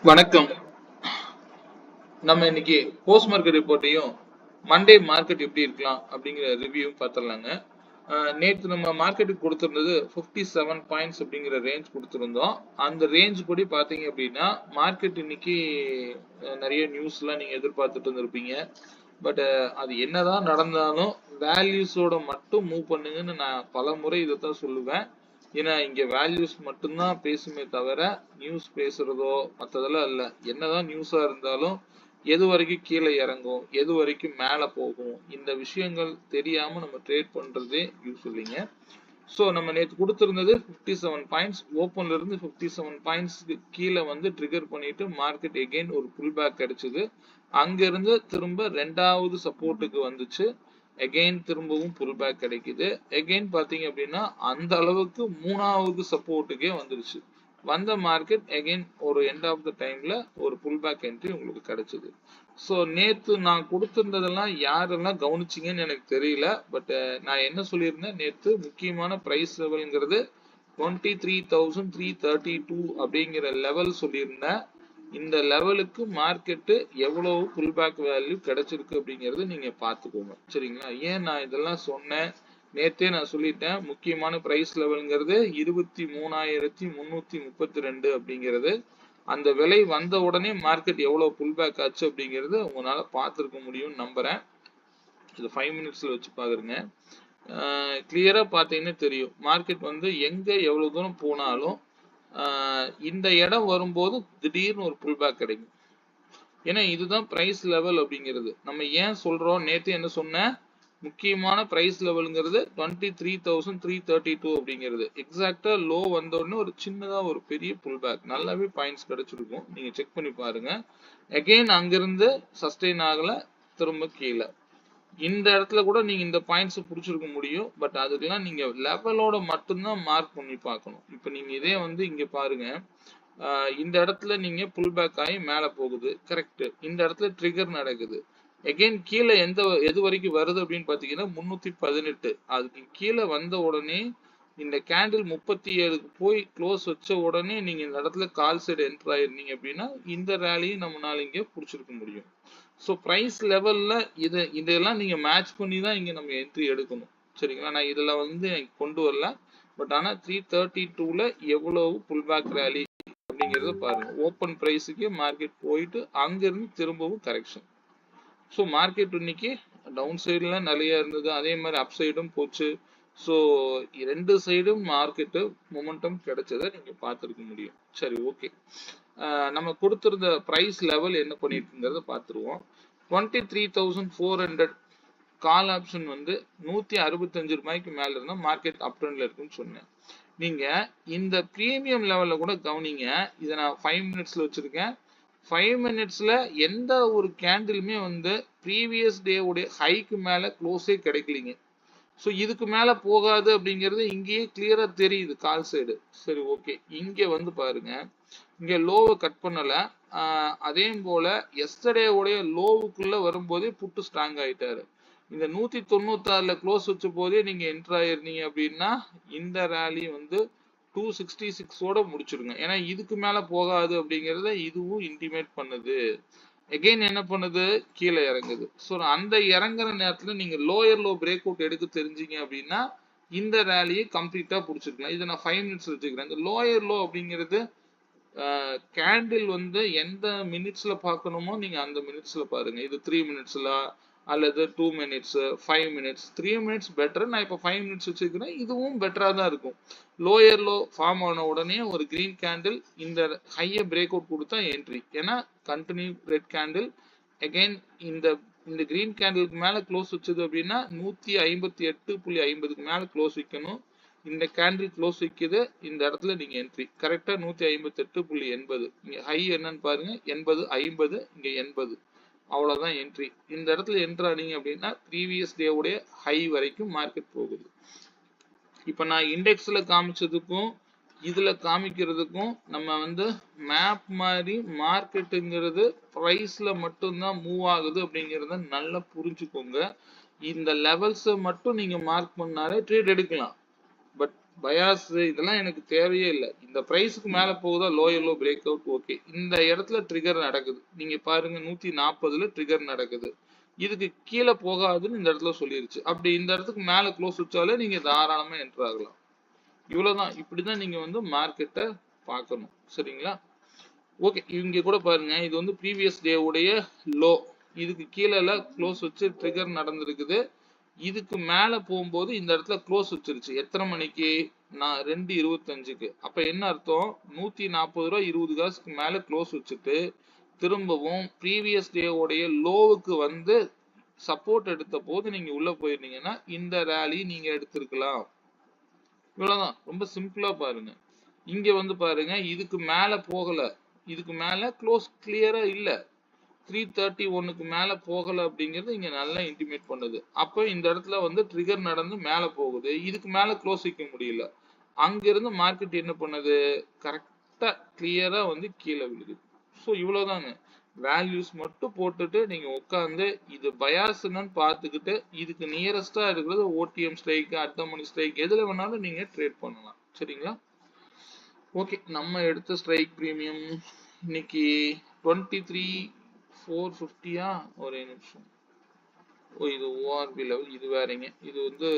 வணக்கம். நம்ம இன்னைக்கு போஸ்ட் மார்க்கெட் ரிப்போர்ட்டையும் மண்டே மார்க்கெட் எப்படி இருக்கலாம் அப்படிங்கிற ரிவ்யூவும் பார்த்துடலாங்க. நேற்று நம்ம மார்க்கெட்டுக்கு கொடுத்துருந்தது 57 பாயிண்ட்ஸ் அப்படிங்கிற ரேஞ்ச் கொடுத்துருந்தோம். அந்த ரேஞ்ச் படி பார்த்தீங்க அப்படின்னா மார்க்கெட் இன்னைக்கு நிறைய நியூஸ்லாம் நீங்கள் எதிர்பார்த்துட்டு இருந்திருப்பீங்க. பட் அது என்னதான் நடந்தாலும் வேல்யூஸோட மட்டும் மூவ் பண்ணுங்கன்னு நான் பல முறை இதை தான் சொல்லுவேன். ஏன்னா இங்க வேல்யூஸ் மட்டும்தான் பேசுமே தவிர நியூஸ் பேசுறதோ மற்றதெல்லாம் இல்லை. என்னதான் நியூஸா இருந்தாலும் எது வரைக்கும் கீழே இறங்கும், எது வரைக்கும் மேலே போகும், இந்த விஷயங்கள் தெரியாம நம்ம ட்ரேட் பண்றதே யூஸ் இல்லைங்க. ஸோ நம்ம நேற்று கொடுத்துருந்தது 57 பாயிண்ட்ஸ். ஓப்பன்ல இருந்து 57 பாயிண்ட்ஸ்க்கு கீழே வந்து ட்ரிகர் பண்ணிட்டு மார்க்கெட் எகெயின் ஒரு புல் பேக் கிடைச்சது. அங்கிருந்து திரும்ப ரெண்டாவது சப்போர்ட்டுக்கு வந்துச்சு. எகெயின் திரும்பவும் புல் பேக் கிடைக்குது. எகெயின் பாத்தீங்க அப்படின்னா அந்த அளவுக்கு மூணாவது சப்போர்ட்டுக்கே வந்துருச்சு. வந்த மார்க்கெட் எகெயின் ஒரு எண்ட் ஆஃப் த டைம்ல ஒரு புல் பேக் என்ட்ரி உங்களுக்கு கிடைச்சது. ஸோ நேற்று நான் கொடுத்திருந்ததெல்லாம் யாரெல்லாம் கவனிச்சிங்கன்னு எனக்கு தெரியல. பட் நான் என்ன சொல்லியிருந்தேன், நேற்று முக்கியமான பிரைஸ் லெவல்ங்கிறது 23,332 அப்படிங்கிற லெவல் சொல்லியிருந்தேன். இந்த லெவலுக்கு மார்க்கெட்டு எவ்வளவு புல் பேக் வேல்யூ கிடைச்சிருக்கு அப்படிங்கறது நீங்க பாத்துக்கோங்க, சரிங்களா? ஏன் நான் இதெல்லாம் சொன்னேன், நேத்தே நான் சொல்லிட்டேன். முக்கியமான பிரைஸ் லெவல்ங்கிறது 23,332 அப்படிங்கிறது. அந்த விலை வந்த உடனே மார்க்கெட் எவ்வளவு புல் பேக் ஆச்சு அப்படிங்கிறது உங்களால பார்த்துருக்க முடியும்னு நம்புறேன். இது 5 மினிட்ஸ்ல வச்சு பாக்குறேங்க. கிளியரா பார்த்தீங்கன்னா தெரியும் மார்க்கெட் வந்து எங்க எவ்வளவு தூரம் போனாலும் இந்த இடம் வரும்போது திடீர்னு ஒரு புல் பேக் கிடைக்கும். ஏன்னா இதுதான் பிரைஸ் லெவல் அப்படிங்கிறது. நம்ம ஏன் சொல்றோம், நேற்று என்ன சொன்ன, முக்கியமான பிரைஸ் லெவலுங்கிறது 23,332 அப்படிங்கிறது. எக்ஸாக்டா லோ வந்த உடனே ஒரு சின்னதா ஒரு பெரிய புல் பேக், நல்லாவே பாயிண்ட்ஸ் கிடைச்சிருக்கும். நீங்க செக் பண்ணி பாருங்க. அகெயின் அங்கிருந்து சஸ்டெயின் ஆகல, திரும்ப கீழே. இந்த இடத்துல கூட நீங்க இந்த பாயிண்ட்ஸ் புடிச்சிருக்க முடியும். பட் அதுக்கெல்லாம் நீங்க லெவலோட மட்டும்தான் மார்க் பண்ணி பார்க்கணும். இப்ப நீங்க இதே வந்து இங்க பாருங்க, இந்த இடத்துல நீங்க புல் பேக் ஆகி மேல போகுது, கரெக்ட். இந்த இடத்துல ட்ரிகர் நடக்குது. எகெயின் கீழே எது வரைக்கும் வருது அப்படின்னு பாத்தீங்கன்னா 318. அதுக்கு கீழே வந்த உடனே இந்த கேண்டில் 37க்கு போய் க்ளோஸ் வச்ச உடனே நீங்க இந்த இடத்துல கால் சைடு என்டர் ஆயிருந்தீங்க அப்படின்னா இந்த ரேலியும் நம்மளால இங்க புடிச்சிருக்க முடியும். ஸோ ப்ரைஸ் லெவல்ல இதெல்லாம் நீங்க மேட்ச் பண்ணி தான் இங்க நம்ம என்ட்ரி எடுக்கணும், சரிங்களா? நான் இதுல வந்து கொண்டு வரல. பட் ஆனா 332ல எவ்வளவு புல் பேக் ரேலி அப்படிங்கறத பாருங்க. ஓப்பன் பிரைஸுக்கு மார்க்கெட் போயிட்டு அங்கிருந்து திரும்பவும் கரெக்ஷன். ஸோ மார்க்கெட் இன்னைக்கு டவுன் சைடுல நிறைய இருந்தது, அதே மாதிரி அப் சைடும் போச்சு. ஸோ ரெண்டு சைடும் மார்க்கெட்டு மொமெண்டம் கிடைச்சதை நீங்க பார்த்துருக்க முடியும். சரி, ஓகே. நம்ம கொடுத்திருந்த பிரைஸ் லெவல் என்ன பண்ணிருக்குங்கிறத பார்த்துருவோம். 23,400 கால் ஆப்ஷன் வந்து 165 ரூபாய்க்கு மேல இருந்தா மார்க்கெட் அப் ட்ரெண்ட்ல இருக்குன்னு சொன்னேன். நீங்க இந்த பிரீமியம் லெவல்ல கூட கவனிங்க. இதை நான் 5 மினிட்ஸ்ல வச்சிருக்கேன். 5 மினிட்ஸ்ல எந்த ஒரு கேண்டிலுமே வந்து ப்ரீவியஸ் டே உடைய ஹைக்கு மேல க்ளோஸே கிடைக்கலீங்க. ஸோ இதுக்கு மேல போகாது அப்படிங்கிறது இங்கேயே கிளியரா தெரியுது கால் சைடு. சரி, ஓகே. இங்க வந்து பாருங்க, இங்க லோவை கட் பண்ணல. அதே போல எஸ்டர்டே உடைய லோவுக்குள்ள வரும்போதே புட்டு ஸ்ட்ராங் ஆயிட்டாரு. இந்த 196ல க்ளோஸ் வச்ச போதே நீங்க என்டர் ஆயிருந்தீங்க அப்படின்னா இந்த ரேலி வந்து 266ஓட முடிச்சிருங்க. ஏன்னா இதுக்கு மேல போகாது அப்படிங்கறத இதுவும் இன்டிமேட் பண்ணுது. எகெயின் என்ன பண்ணுது, கீழே இறங்குது. ஸோ அந்த இறங்குற நேரத்துல நீங்க லோயர் லோ பிரேக் அவுட் எடுக்க தெரிஞ்சீங்க அப்படின்னா இந்த ரேலியை கம்ப்ளீட்டா பிடிச்சிருக்கலாம். இதை நான் 5 மினிட்ஸ் வச்சுக்கிறேன். இந்த லோயர் லோ அப்படிங்கிறது கேண்டில் வந்து எந்த மினிட்ஸ்ல பார்க்கணுமோ நீங்க அந்த மினிட்ஸ்ல பாருங்க. இது 3 மினிட்ஸ்ல அல்லது 2 மினிட்ஸ், 5 மினிட்ஸ். 3 minutes better. நான் இப்போ 5 மினிட்ஸ் வச்சுக்கிறேன். இதுவும் பெட்டரா தான் இருக்கும். லோயர் லோ ஃபார்ம் ஆன உடனே ஒரு கிரீன் கேண்டில் இந்த ஹையை பிரேக் அவுட் கொடுத்தா என்ட்ரி. ஏன்னா கண்டினியூ ரெட் கேண்டில். அகைன் இந்த கிரீன் கேண்டிலுக்கு மேல க்ளோஸ் வச்சது அப்படின்னா 158.50க்கு மேல க்ளோஸ் வைக்கணும். இந்த கேண்டில் க்ளோஸ் வைக்குது, இந்த இடத்துல நீங்க என்ட்ரி. கரெக்டா 158.80. இங்க ஹை என்னன்னு பாருங்க, 80, 50, இங்க 80. அவ்வளவுதான் என்ட்ரி. இந்த இடத்துல என்ட்ரு ஆனீங்க அப்படின்னா ப்ரீவியஸ் டே உடைய ஹை வரைக்கும் மார்க்கெட் போகுது. இப்ப நான் இண்டெக்ஸ்ல காமிச்சதுக்கும் இதுல காமிக்கிறதுக்கும் நம்ம வந்து மேப் மாதிரி மார்க்கெட்டுங்கிறது பிரைஸ்ல மட்டும்தான் மூவ் ஆகுது அப்படிங்கறத நல்லா புரிஞ்சுக்கோங்க. இந்த லெவல்ஸை மட்டும் நீங்க மார்க் பண்ணாலே ட்ரேட் எடுக்கலாம். பட் பயாஸ் இதெல்லாம் எனக்கு தேவையே இல்லை. இந்த பிரைஸ்க்கு மேல போகுதா lower low break out okay. இந்த இடத்துல ட்ரிகர் நடக்குது. நீங்க பாருங்க 140ல ட்ரிகர் நடக்குது. இதுக்கு கீழே போகாதுன்னு இந்த இடத்துல சொல்லிருச்சு. அப்படி இந்த இடத்துக்கு மேல க்ளோஸ் வச்சாலே நீங்க தாராளமா என்டர் ஆகலாம். இவ்வளவுதான். இப்படிதான் நீங்க வந்து மார்க்கெட்டை பார்க்கணும். சரிங்களா? ஓகே, இங்க கூட பாருங்க, இது வந்து ப்ரீவியஸ் டே உடைய லோ. இதுக்கு கீழே க்ளோஸ் வச்சு ட்ரிகர் நடந்திருக்குது. இதுக்கு மேல போகும்போது இந்த இடத்துல க்ளோஸ் வச்சிருச்சு. எத்தனை மணிக்கு? நான் 2:25க்கு. அப்ப என்ன அர்த்தம்? 140 ரூபா 20 காசுக்கு மேல க்ளோஸ் வச்சுட்டு திரும்பவும் ப்ரீவியஸ் டே உடைய லோவுக்கு வந்து சப்போர்ட் எடுத்த போது நீங்க உள்ள போயிருந்தீங்கன்னா இந்த ரேலி நீங்க எடுத்திருக்கலாம். இவ்வளவுதான். ரொம்ப சிம்பிளா பாருங்க. இங்க வந்து பாருங்க, இதுக்கு மேல போகல, இதுக்கு மேல க்ளோஸ் கிளியரா இல்ல, 331க்கு மேல போகல அப்படிங்கிறது இங்க நல்லா இன்டிமேட் பண்ணுது. அப்ப இந்த இடத்துல வந்து ட்ரிகர் நடந்து மேல போகுது. இதுக்கு மேல க்ளோஸ் வைக்க முடியல. அங்க இருந்து மார்க்கெட் என்ன பண்ணுது? கரெக்டா கிளியரா வந்து கீழே விழுது. ஸோ இவ்வளவுதாங்க. வேல்யூஸ் மட்டும் போட்டுட்டு நீங்க உட்காந்து இது பயாஸ் என்னன்னு பார்த்துக்கிட்டு இதுக்கு நியரஸ்டா இருக்கிறது OTM strike, at money strike, எதுல வேணாலும் நீங்க ட்ரேட் பண்ணலாம். சரிங்களா? ஓகே, நம்ம எடுத்த ஸ்ட்ரைக் பிரீமியம் இன்னைக்கு 23,450. ஒரே நிமிஷம். இது ஓஆர்பி லெவல், இது வேறங்க. இது வந்து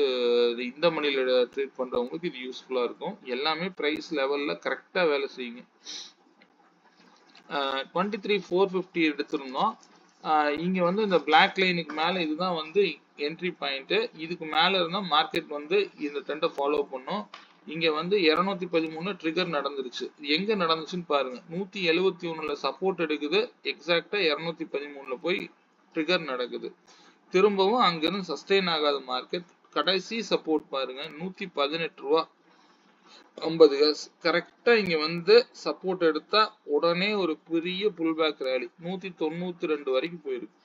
இந்த மணில ட்ரேட் பண்றவங்களுக்கு இது யூஸ்ஃபுல்லா இருக்கும். எல்லாமே பிரைஸ் லெவல்ல கரெக்டா வேலை செய்யுங்க. 23,450 எடுத்திருந்தோம். இங்க வந்து இந்த பிளாக் லைனுக்கு மேல இதுதான் வந்து என்ட்ரி பாயிண்ட். இதுக்கு மேல இருந்தா மார்க்கெட் வந்து இந்த ட்ரெண்டை ஃபாலோ பண்ணும். இங்க வந்து 213 ட்ரிகர் நடந்துருச்சு. எங்க நடந்துச்சுன்னு பாருங்க. 171ல சப்போர்ட் எடுக்குது. எக்ஸாக்டா 213ல போய் ட்ரிகர் நடக்குது. திரும்பவும் அங்கிருந்து சஸ்டெயின் ஆகாத மார்க்கெட் கடைசி சப்போர்ட் பாருங்க 118 ரூபா 50 காசு. கரெக்டா இங்க வந்து சப்போர்ட் எடுத்தா உடனே ஒரு பெரிய புல் பேக் ரேலி 192 வரைக்கும் போயிருக்கு.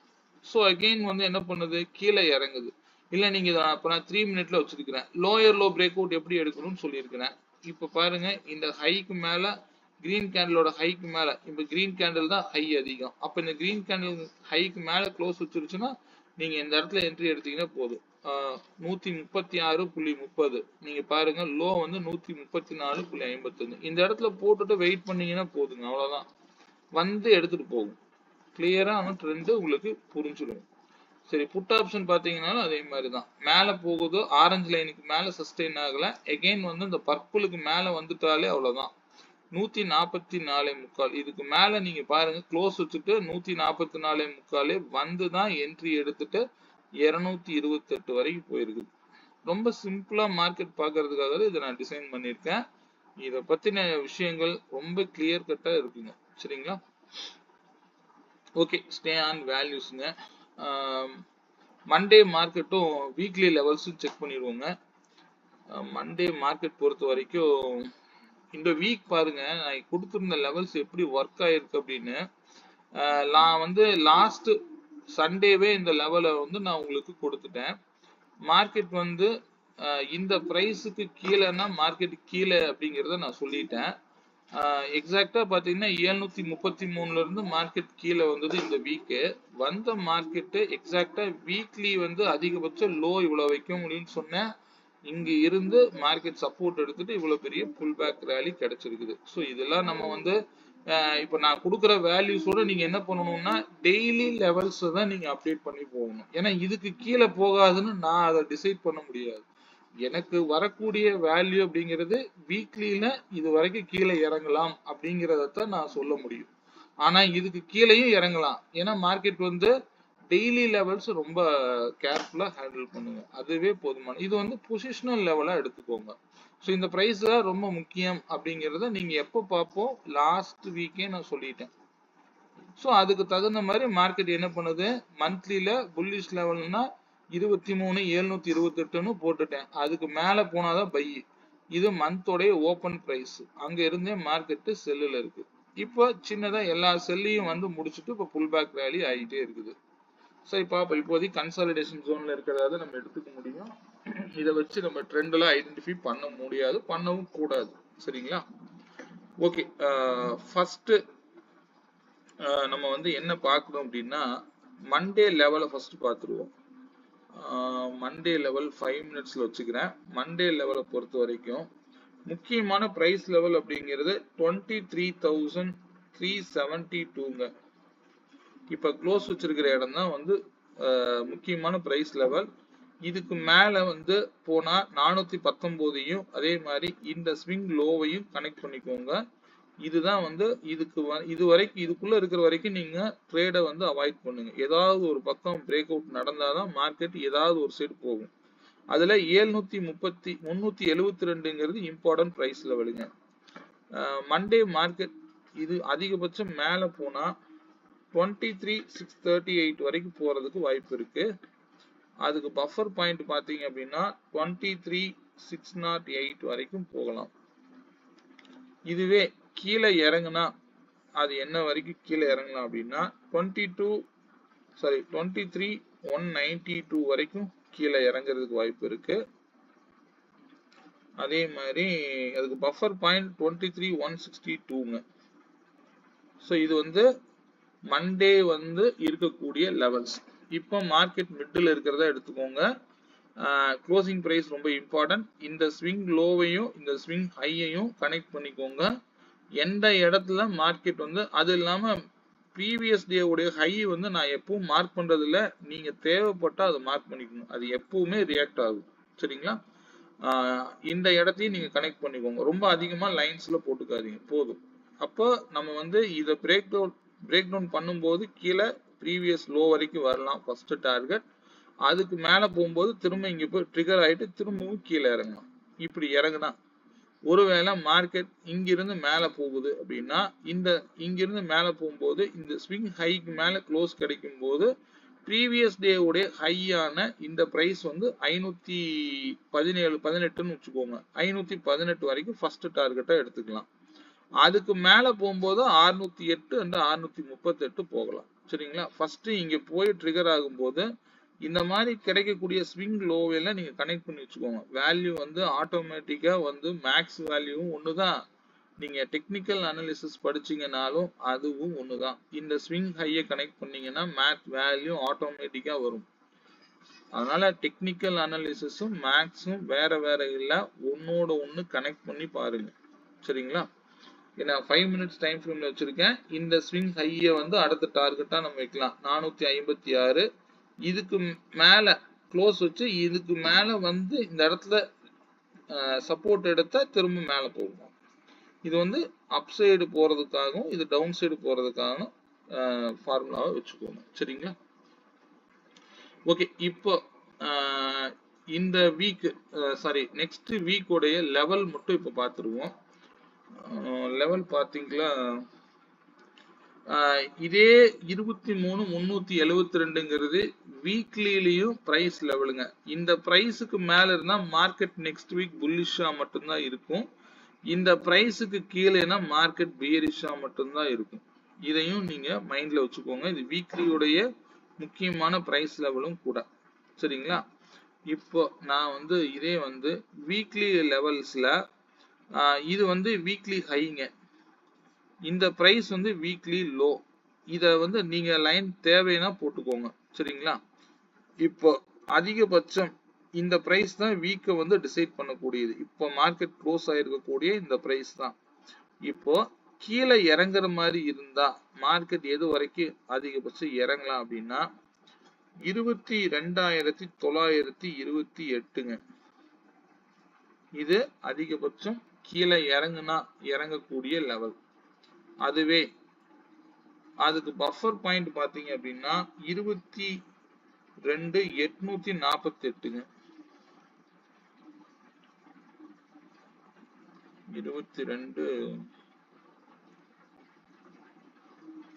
ஸோ அகெயின் வந்து என்ன பண்ணுது? கீழே இறங்குது. இல்ல நீங்க அப்ப நான் 3 மினிட்ல வச்சிருக்கிறேன். லோயர் லோ பிரேக் அவுட் எப்படி எடுக்கணும்னு சொல்லியிருக்கிறேன். இப்ப பாருங்க, இந்த ஹைக்கு மேல கிரீன் கேண்டலோட ஹைக்கு மேல, இப்ப கிரீன் கேண்டில் தான் ஹை அதிகம். அப்ப இந்த கிரீன் கேண்டில் ஹைக்கு மேல க்ளோஸ் வச்சிருச்சுன்னா நீங்க இந்த இடத்துல என்ட்ரி எடுத்தீங்கன்னா போதும். 136.30 நீங்க பாருங்க, லோ வந்து 134.55. இந்த இடத்துல போட்டுட்டு வெயிட் பண்ணீங்கன்னா போதுங்க. அவ்வளவுதான். வந்து எடுத்துட்டு போகும். கிளியரான ட்ரெண்ட் உங்களுக்கு புரிஞ்சிடும். சரி, புட் ஆப்ஷன் பாத்தீங்கன்னாலும் அதே மாதிரி தான். மேல போகுது, ஆரஞ்சு லைனுக்கு மேல சஸ்டெயின் ஆகல. எகைன் வந்து இந்த பர்பிளுக்கு மேல வந்துட்டாலே அவ்வளவுதான். 144.45. இதுக்கு மேல நீங்க பாருங்க, க்ளோஸ் வச்சுட்டு 144.45 வந்துதான் என்ட்ரி எடுத்துட்டு 228 வரைக்கும் போயிருக்குது. ரொம்ப சிம்பிளா மார்க்கெட் பாக்குறதுக்காக இதை நான் டிசைன் பண்ணியிருக்கேன். இதை பத்தின விஷயங்கள் ரொம்ப கிளியர் கட்டா இருக்குங்க. சரிங்களா? ஓகே, ஸ்டே ஆன் வேல்யூஸ்ங்க. மண்டே மார்க்கெட்டும் வீக்லி லெவல்ஸும் செக் பண்ணிடுவோங்க. மண்டே மார்க்கெட் பொறுத்த வரைக்கும் இந்த வீக் பாருங்க, நான் கொடுத்துருந்த லெவல்ஸ் எப்படி ஒர்க் ஆயிருக்கு அப்படின்னு. நான் வந்து லாஸ்ட் சண்டேவே இந்த லெவலை வந்து நான் உங்களுக்கு கொடுத்துட்டேன். மார்க்கெட் வந்து இந்த பிரைஸுக்கு கீழேன்னா மார்க்கெட் கீழே அப்படிங்கிறத நான் சொல்லிட்டேன். எக்ஸாக்டா பாத்தீங்கன்னா 733ல இருந்து மார்க்கெட் கீழே வந்தது இந்த வீக்கு. வந்த மார்க்கெட்டு எக்ஸாக்டா வீக்லி வந்து அதிகபட்ச லோ இவ்வளவு வைக்க முடியும்னு சொன்னேன். இங்க இருந்து மார்க்கெட் சப்போர்ட் எடுத்துட்டு இவ்வளவு பெரிய புல் பேக் ரேலி கிடைச்சிருக்குது. ஸோ இதெல்லாம் நம்ம வந்து இப்போ நான் கொடுக்குற வேல்யூஸோட நீங்க என்ன பண்ணணும்னா டெய்லி லெவல்ஸ் தான் நீங்க அப்டேட் பண்ணி போகணும். ஏன்னா இதுக்கு கீழே போகாதுன்னு நான் அதை டிசைட் பண்ண முடியாது. எனக்கு வரக்கூடிய வேல்யூ அப்படிங்கிறது வீக்லியில இது வரைக்கும் கீழே இறங்கலாம் அப்படிங்கிறதான் நான் சொல்ல முடியும். ஆனா இதுக்கு கீழேயும் இறங்கலாம். ஏன்னா மார்க்கெட் வந்து டெய்லி லெவல்ஸ் ரொம்ப கேர்ஃபுல்லா ஹேண்டில் பண்ணுங்க. அதுவே போதுமான. இது வந்து பொசிஷனல் லெவலா எடுத்துக்கோங்க. ஸோ இந்த பிரைஸ் தான் ரொம்ப முக்கியம் அப்படிங்கிறத நீங்க எப்போ பார்ப்போம், லாஸ்ட் வீக்கே நான் சொல்லிட்டேன். ஸோ அதுக்கு தகுந்த மாதிரி மார்க்கெட் என்ன பண்ணுது, மந்த்லியில புல்லிஷ் லெவல்னா 23,728ன்னு போட்டுட்டேன். அதுக்கு மேல போனாதான் பை. இது மந்தோடைய ஓபன் பிரைஸ். அங்க இருந்தே மார்க்கெட் செல்லுல இருக்கு. இப்போ சின்னதா எல்லா செல்லையும் வந்து முடிச்சுட்டு இப்போ புல் பேக் ரேலி ஆகிட்டே இருக்குது. சரி பாப்போம். இப்போதைக்கு கன்சாலிடேஷன் ஜோன்ல இருக்கிறத நம்ம எடுத்துக்க முடியும். இதை வச்சு நம்ம ட்ரெண்ட் எல்லாம் ஐடென்டிஃபை பண்ண முடியாது, பண்ணவும் கூடாது. சரிங்களா? ஓகே, ஃபர்ஸ்ட் நம்ம வந்து என்ன பார்க்கணும் அப்படின்னா மண்டே லெவலை ஃபர்ஸ்ட் பார்த்துருவோம். மண்டே லெவல் 5 மினிட்ஸ்ல வச்சுக்கிறேன். மண்டே லெவலை பொறுத்த வரைக்கும் முக்கியமான பிரைஸ் லெவல் அப்படிங்கிறது 23,372ங்க. இப்ப க்ளோஸ் வச்சிருக்கிற இடம் தான் வந்து முக்கியமான பிரைஸ் லெவல். இதுக்கு மேல வந்து போனா 419யும் அதே மாதிரி இந்த ஸ்விங் லோவையும் கனெக்ட் பண்ணிக்கோங்க. இதுதான் வந்து இதுக்குள்ள இருக்கிற வரைக்கும் நீங்க ட்ரேடை வந்து அவாய்ட் பண்ணுங்க. ஏதாவது ஒரு பக்கம் பிரேக் அவுட் நடந்தாதான் மார்க்கெட் ஏதாவது ஒரு சைடு போகும். அதுல 372ங்கிறது இம்பார்ட்டன்ட் பிரைஸ் லெவலுங்க. மண்டே மார்க்கெட் இது அதிகபட்சம் மேல போனா 23,638 வரைக்கும் போறதுக்கு வாய்ப்பு இருக்கு. அதுக்கு பஃபர் பாயிண்ட் பாத்தீங்க அப்படின்னா 23,608 வரைக்கும் போகலாம். இதுவே கீழே இறங்குனா அது என்ன வரைக்கும் கீழே இறங்கலாம் அப்படின்னா 23,192 வரைக்கும் கீழே இறங்குறதுக்கு வாய்ப்பு இருக்கு. அதே மாதிரி அதுக்கு பஃபர் பாயிண்ட் 23,162ங்க. ஸோ இது வந்து மண்டே வந்து இருக்கக்கூடிய லெவல்ஸ். இப்போ மார்க்கெட் மிடில் இருக்கிறத எடுத்துக்கோங்க. க்ளோசிங் பிரைஸ் ரொம்ப இம்பார்ட்டன்ட். இந்த ஸ்விங் லோவையும் இந்த ஸ்விங் ஹையையும் கனெக்ட் பண்ணிக்கோங்க. எந்த இடத்துல மார்க்கெட் வந்து அது இல்லாம ப்ரீவியஸ் டே உடைய ஹை வந்து நான் எப்பவும் மார்க் பண்றது இல்ல. நீங்க தேவைப்பட்டா அதை மார்க் பண்ணிக்கணும். அது எப்பவுமே ரியாக்ட் ஆகும். சரிங்களா? இந்த இடத்தையும் நீங்க கனெக்ட் பண்ணிக்கோங்க. ரொம்ப அதிகமா லைன்ஸ்ல போட்டுக்காதீங்க, போதும். அப்போ நம்ம வந்து இதை பிரேக் டவுன் பண்ணும்போது கீழே ப்ரீவியஸ் லோ வரைக்கும் வரலாம் ஃபர்ஸ்ட் டார்கெட். அதுக்கு மேல போகும்போது திரும்ப இங்க போய் ட்ரிகர் ஆயிட்டு திரும்பவும் கீழே இறங்கலாம். இப்படி இறங்குனா ஒருவேளை மார்க்கெட் இங்கிருந்து மேல போகுது அப்படின்னா இங்கிருந்து மேல போகும்போது இந்த ஸ்விங் ஹைக்கு மேல க்ளோஸ் கிடைக்கும் போது ப்ரீவியஸ் டே உடைய ஹையான இந்த பிரைஸ் வந்து 518ன்னு வச்சுக்கோங்க. 518 வரைக்கும் ஃபர்ஸ்ட் டார்கெட்டா எடுத்துக்கலாம். அதுக்கு மேல போகும்போது 608 and 638 போகலாம். சரிங்களா? ஃபர்ஸ்ட் இங்க போய் ட்ரிகர் ஆகும்போது இந்த மாதிரி கிடைக்கக்கூடிய ஸ்விங் லோவெல்லாம் நீங்க கனெக்ட் பண்ணி வச்சுக்கோங்க. வேல்யூ வந்து ஆட்டோமேட்டிக்கா வந்து மேக்ஸ் வேல்யூவும் ஒண்ணுதான். நீங்க டெக்னிக்கல் அனாலிசிஸ் படிச்சீங்கனாலும் அதுவும் ஒண்ணுதான். இந்த ஸ்விங் ஹையை கனெக்ட் பண்ணீங்கன்னா மேக்ஸ் வேல்யூ ஆட்டோமேட்டிக்கா வரும். அதனால டெக்னிக்கல் அனாலிசிஸும் மேக்ஸும் வேற வேற இல்ல, ஒன்னோட ஒண்ணு கனெக்ட் பண்ணி பாருங்க. சரிங்களா? ஏன்னா 5 மினிட்ஸ் டைம் ஃப்ரேம்ல வச்சிருக்கேன். இந்த ஸ்விங் ஹையை வந்து அடுத்த டார்கெட்டா நம்ம வைக்கலாம் 456. இதுக்கு மேல க்ளோஸ் வச்சு இதுக்கு மேல வந்து இந்த இடத்துல சப்போர்ட் எடுத்தா திரும்ப மேல போகும். இது வந்து அப் சைடு போறதுக்காகவும் இது டவுன் சைடு போறதுக்காகவும் ஃபார்முலாவை வச்சுக்கோங்க. சரிங்களா? ஓகே, இப்போ இந்த வீக் நெக்ஸ்ட் வீக் உடைய லெவல் மட்டும் இப்ப பார்த்துருவோம். லெவல் பாத்தீங்களா, இதே 23,372ங்கிறது வீக்லிலையும் பிரைஸ் லெவலுங்க. இந்த பிரைஸுக்கு மேல இருந்தா மார்க்கெட் நெக்ஸ்ட் வீக் புல்லிஷா மட்டும்தான் இருக்கும். இந்த பிரைஸுக்கு கீழேனா மார்க்கெட் பியரிஷா மட்டும்தான் இருக்கும். இதையும் நீங்க மைண்ட்ல வச்சுக்கோங்க. இது வீக்லியுடைய முக்கியமான பிரைஸ் லெவலும் கூட. சரிங்களா? இப்போ நான் வந்து இதே வந்து வீக்லி லெவல்ஸ்ல இது வந்து வீக்லி ஹைங்க, இந்த பிரைஸ் வந்து வீக்லி லோ. இத வந்து நீங்க லைன் தேவைன்னா போட்டுக்கோங்க. சரிங்களா? இப்போ அதிகபட்சம் இந்த பிரைஸ் தான் வீக்கை வந்து டிசைட் பண்ணக்கூடியது. இப்போ மார்க்கெட் க்ளோஸ் ஆயிருக்கக்கூடிய இந்த பிரைஸ் தான். இப்போ கீழே இறங்குற மாதிரி இருந்தா மார்க்கெட் எது வரைக்கும் அதிகபட்சம் இறங்கலாம் அப்படின்னா 22,928ங்க. இது அதிகபட்சம் கீழே இறங்கக்கூடிய லெவல். அதுவே அதுக்கு பஃபர் பாயிண்ட் பாத்தீங்க அப்படின்னா 22,848ங்க. 22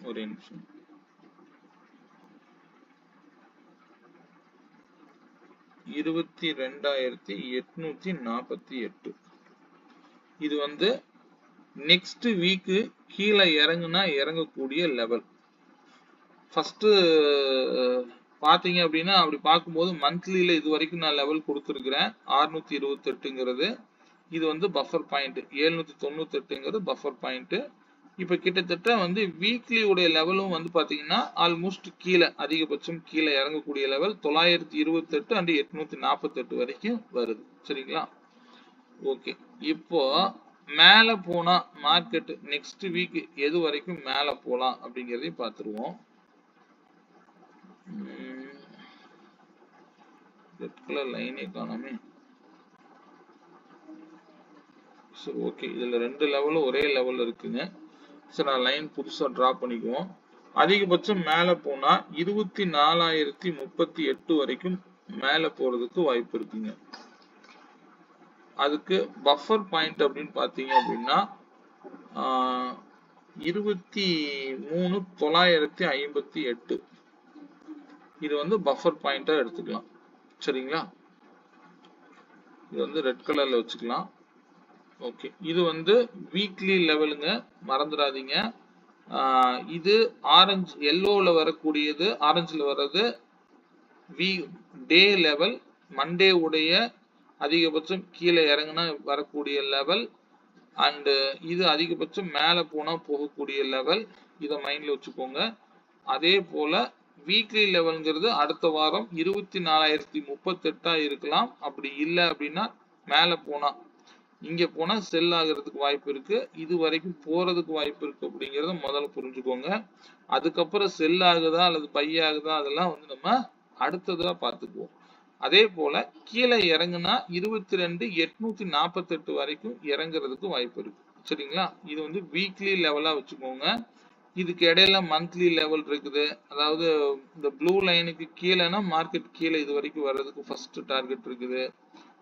ஒரே நிமிஷம். 22,848. இது வந்து நெக்ஸ்ட் வீக் கீழே இறங்கக்கூடிய லெவல். ஃபர்ஸ்ட் பாத்தீங்க அப்படின்னா அப்படி பார்க்கும்போது மந்த்லில இது வரைக்கும் நான் லெவல் கொடுத்துருக்கிறேன் 628ங்கிறது. இது வந்து பஃபர் பாயிண்ட். 798ங்கிறது பஃபர் பாயிண்ட். இப்ப கிட்டத்தட்ட வந்து வீக்லி உடைய லெவலும் வந்து பாத்தீங்கன்னா ஆல்மோஸ்ட் கீழே அதிகபட்சம் கீழே இறங்கக்கூடிய லெவல் 928 and 848 வரைக்கும் வருது. சரிங்களா? ஓகே, இப்போ மேல போனா மார்க்கெட் நெக்ஸ்ட் வீக் எது வரைக்கும் மேல போலாம் அப்படிங்கறதையும் பார்த்துருவோம். ரெட் கலர் லைனே காணாமே. சரி ஓகே, இதுல ரெண்டு லெவலும் ஒரே லெவல்ல இருக்குங்க. சரி, நான் லைன் புதுசா டிரா பண்ணிக்குவோம். அதிகபட்சம் மேல போனா 24,038 வரைக்கும் மேல போறதுக்கு வாய்ப்பு இருக்குங்க. அதுக்கு பஃபர் பாயிண்ட் அப்படின்னு பாத்தீங்க அப்படின்னா 23,958 இது வந்து பஃபர் பாயிண்டா எடுத்துக்கலாம். சரிங்களா, இது வந்து ரெட் கலர்ல வச்சுக்கலாம். ஓகே, இது வந்து வீக்லி லெவலுங்க, மறந்துடாதீங்க. இது ஆரஞ்சு எல்லோல வரக்கூடியது, ஆரஞ்சுல வர்றது டே லெவல், மண்டே உடைய அதிகபட்சம் கீழே இறங்குனா வரக்கூடிய லெவல், அண்ட் இது அதிகபட்சம் மேல போனா போகக்கூடிய லெவல். இதை மைண்ட்ல வச்சுக்கோங்க. அதே போல வீக்லி லெவல்ங்கிறது அடுத்த வாரம் 24,038 இருக்கலாம். அப்படி இல்லை அப்படின்னா மேல போனா இங்க போனா செல் ஆகிறதுக்கு வாய்ப்பு இருக்கு, இது வரைக்கும் போறதுக்கு வாய்ப்பு இருக்கு அப்படிங்கறத முதல்ல புரிஞ்சுக்கோங்க. அதுக்கப்புறம் செல் ஆகுதா அல்லது பை ஆகுதா அதெல்லாம் வந்து நம்ம அடுத்ததா பார்த்துக்குவோம். அதே போல கீழே இறங்குனா 22,848 வரைக்கும் இறங்குறதுக்கு வாய்ப்பு இருக்கு. சரிங்களா, இது வந்து வீக்லி லெவலா வச்சுக்கோங்க. இதுக்கு இடையில மந்த்லி லெவல் இருக்குது. அதாவது இந்த ப்ளூ லைனுக்கு கீழேனா மார்க்கெட் கீழே இது வரைக்கும் வர்றதுக்கு ஃபர்ஸ்ட் டார்கெட் இருக்குது.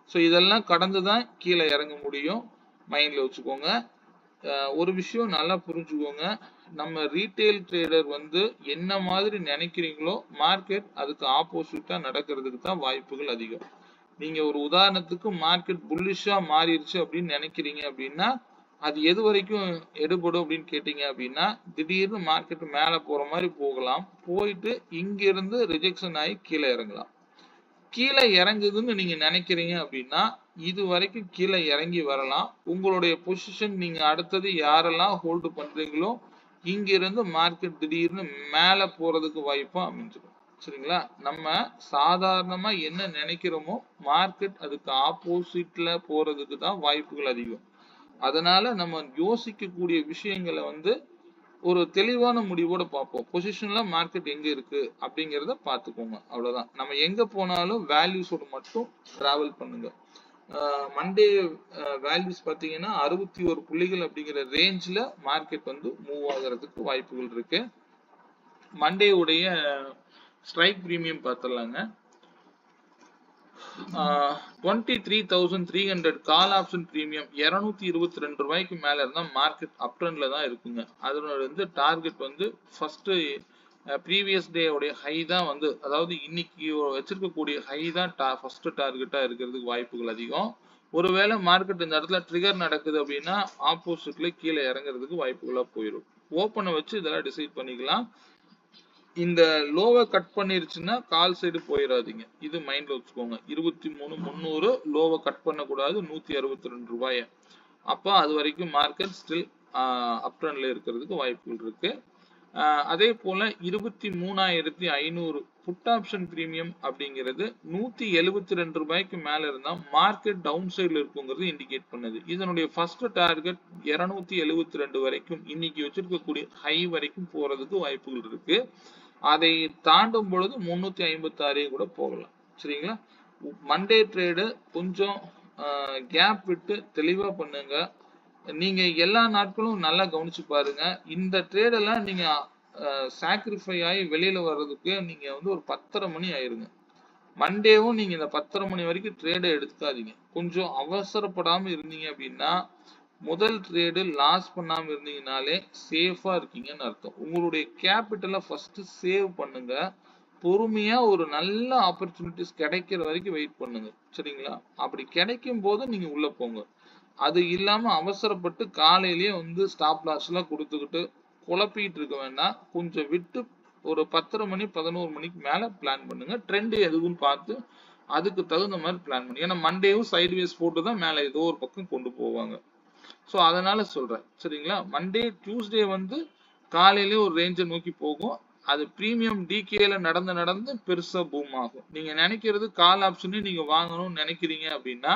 ஸோ இதெல்லாம் கடந்து தான் கீழே இறங்க முடியும், மைண்ட்ல வச்சுக்கோங்க. ஒரு விஷயம் நல்லா புரிஞ்சுக்கோங்க, நம்ம ரீட்டைல் ட்ரேடர் வந்து என்ன மாதிரி நினைக்கிறீங்களோ மார்க்கெட் அதுக்கு ஆப்போசிட்டா நடக்கிறதுக்கு தான் வாய்ப்புகள் அதிகம். நீங்க ஒரு உதாரணத்துக்கு மார்க்கெட் புல்லிஷா மாறிடுச்சு அப்படின்னு நினைக்கிறீங்க அப்படின்னா அது எது வரைக்கும் எடுபடும் அப்படின்னு கேட்டீங்க அப்படின்னா திடீர்னு மார்க்கெட் மேல போற மாதிரி போகலாம், போயிட்டு இங்க இருந்து ரிஜெக்ஷன் ஆகி கீழே இறங்கலாம். கீழே இறங்குதுன்னு நீங்க நினைக்கிறீங்க அப்படின்னா இது வரைக்கும் கீழே இறங்கி வரலாம். உங்களுடைய பொசிஷன் நீங்க அடுத்தது யாரெல்லாம் ஹோல்டு பண்றீங்களோ இங்க இருந்து மார்க்கெட் திடீர்னு மேல போறதுக்கு வாய்ப்பா அமைஞ்சிடும். சரிங்களா, நம்ம சாதாரணமா என்ன நினைக்கிறோமோ மார்க்கெட் அதுக்கு ஆப்போசிட்ல போறதுக்கு தான் வாய்ப்புகள் அதிகம். அதனால நம்ம யோசிக்கக்கூடிய விஷயங்களை வந்து ஒரு தெளிவான முடிவோட பார்ப்போம். பொசிஷன்ல மார்க்கெட் எங்க இருக்கு அப்படிங்கிறத பார்த்துக்கோங்க, அவ்வளவுதான். நம்ம எங்க போனாலும் வேல்யூஸோட மட்டும் டிராவல் பண்ணுங்க. மண்டே வேல்யூஸ் பார்த்தீங்கன்னா 61 புள்ளிகள் அப்படிங்கிற ரேஞ்சில் மார்க்கெட் வந்து மூவ் ஆகிறதுக்கு வாய்ப்புகள் இருக்கு. மண்டே உடைய ஸ்ட்ரைக் பிரீமியம் பார்த்துடலாங்க. 23,300 கால் ஆப்ஷன் பிரீமியம் 222 ரூபாய்க்கு மேல இருந்தா மார்க்கெட் அப் ட்ரெண்ட்ல தான் இருக்குங்க. அதனோட வந்து டார்கெட் வந்து ஃபர்ஸ்ட் ப்ரீவியஸ் டே உடைய ஹை தான் வந்து, அதாவது இன்னைக்கு வச்சிருக்கக்கூடிய ஹை தான் ஃபர்ஸ்ட் டார்கெட்டா இருக்கிறதுக்கு வாய்ப்புகள் அதிகம். ஒருவேளை மார்க்கெட் இந்த இடத்துல ட்ரிகர் நடக்குது அப்படின்னா ஆப்போசிட்ல கீழே இறங்குறதுக்கு வாய்ப்புகளா போயிடும். ஓப்பனை வச்சு இதெல்லாம் டிசைட் பண்ணிக்கலாம். இந்த லோவை கட் பண்ணிருச்சுன்னா கால் சைடு போயிடாதீங்க, இது மைண்ட்ல வச்சுக்கோங்க. 23,300 லோவை கட் பண்ணக்கூடாது, 162 ரூபாய. அப்போ அது வரைக்கும் மார்க்கெட் ஸ்டில் அப் ட்ரெண்ட்ல இருக்கிறதுக்கு வாய்ப்புகள் இருக்கு. அதே போல 23,500 புட் ஆப்ஷன் பிரீமியம் அப்படிங்கிறது 172 ரூபாய்க்கு மேல இருந்தா மார்க்கெட் டவுன் சைட்ல இருக்குங்கிறது இண்டிகேட் பண்ணுது. இதனுடைய ஃபர்ஸ்ட் டார்கெட் 272 வரைக்கும் இன்னைக்கு வச்சிருக்கக்கூடிய ஹை வரைக்கும் போறதுக்கு வாய்ப்புகள் இருக்கு. அதை தாண்டும் பொழுது 356 கூட போகலாம். சரிங்களா, மண்டே ட்ரேடு கொஞ்சம் கேப் விட்டு தெளிவா பண்ணுங்க. நீங்க எல்லா நாட்களும் நல்லா கவனிச்சு பாருங்க. இந்த ட்ரேடெல்லாம் நீங்க சாக்ரிஃபை ஆகி வெளியில வர்றதுக்கு நீங்க வந்து ஒரு 10:30 மணி ஆயிருங்க. மண்டேவும் நீங்க இந்த 10:30 மணி வரைக்கும் ட்ரேடை எடுத்துக்காதீங்க. கொஞ்சம் அவசரப்படாம இருந்தீங்க அப்படின்னா முதல் ட்ரேடு லாஸ் பண்ணாம இருந்தீங்கனாலே சேஃபா இருக்கீங்கன்னு அர்த்தம். உங்களுடைய கேபிட்டலை ஃபர்ஸ்ட் சேவ் பண்ணுங்க. பொறுமையா ஒரு நல்ல ஆப்பர்ச்சுனிட்டிஸ் கிடைக்கிற வரைக்கும் வெயிட் பண்ணுங்க. சரிங்களா, அப்படி கிடைக்கும் போது நீங்க உள்ள போங்க. அது இல்லாம அவசரப்பட்டு காலையிலேயே வந்து ஸ்டாப் லாஸ் எல்லாம் கொடுத்துக்கிட்டு குழப்பிட்டு இருக்க வேண்டாம். கொஞ்சம் விட்டு ஒரு 10:30 மணி 11 மணிக்கு மேல பிளான் பண்ணுங்க. ட்ரெண்ட் எதுவும் பார்த்து அதுக்கு தகுந்த மாதிரி பிளான் பண்ணுங்க. ஏன்னா மண்டேவும் சைட்வேஸ் போட்டு தான் மேல ஏதோ ஒரு பக்கம் கொண்டு போவாங்க. ஸோ அதனால சொல்றேன். சரிங்களா, மண்டே டியூஸ்டே வந்து காலையிலேயே ஒரு ரேஞ்சை நோக்கி போகும். அது பிரீமியம் டிகேல நடந்து பெருசா பூம் ஆகும். நீங்க நினைக்கிறது கால் ஆப்ஷனே நீங்க வாங்கணும்னு நினைக்கிறீங்க அப்படின்னா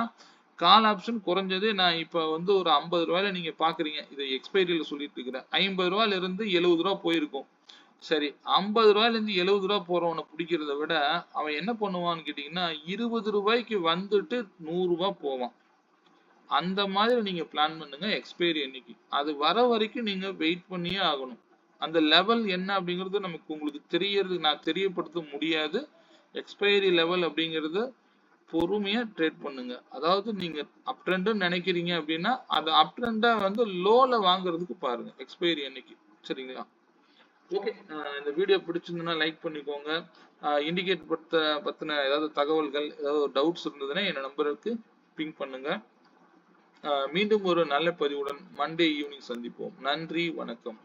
கால் ஆப்ஷன் குறைஞ்சது நான் இப்ப வந்து ஒரு 50 ரூபாயில நீங்க பாக்குறீங்க. இது எக்ஸ்பைரியில சொல்லிட்டு இருக்கிறேன். 50 ரூபாயில இருந்து 70 ரூபாய் போயிருக்கும். சரி 50 ரூபாயில இருந்து 70 ரூபாய் போறவன பிடிக்கிறத விட அவன் என்ன பண்ணுவான்னு கேட்டீங்கன்னா 20 ரூபாய்க்கு வந்துட்டு 100 ரூபாய் போவான். அந்த மாதிரி நீங்க பிளான் பண்ணுங்க எக்ஸ்பைரி அன்னைக்கு. அது வர வரைக்கும் நீங்க வெயிட் பண்ணியே ஆகணும். அந்த லெவல் என்ன அப்படிங்கிறது நமக்கு உங்களுக்கு தெரியறது நான் தெரியப்படுத்த முடியாது. எக்ஸ்பைரி லெவல் அப்படிங்கிறது பொறுமையா ட்ரேட் பண்ணுங்க. அதாவது நீங்க அப் ட்ரெண்ட்ன்னு நினைக்கிறீங்க அப்படின்னா, அது அப் ட்ரெண்டா வந்து லோல வாங்குறதுக்கு பாருங்க. எக்ஸ்பைரி அன்னைக்கு. சரிங்களா? ஓகே. இந்த வீடியோ பிடிச்சிருந்ததுன்னா லைக் பண்ணிக்கோங்க. இண்டிகேட் பத்தின ஏதாவது தகவல்கள், ஏதாவது டவுட்ஸ் இருந்ததுன்னா என் நம்பருக்கு பிங் பண்ணுங்க. மீண்டும் ஒரு நல்ல பதிவுடன் மண்டே ஈவினிங் சந்திப்போம். நன்றி, வணக்கம்.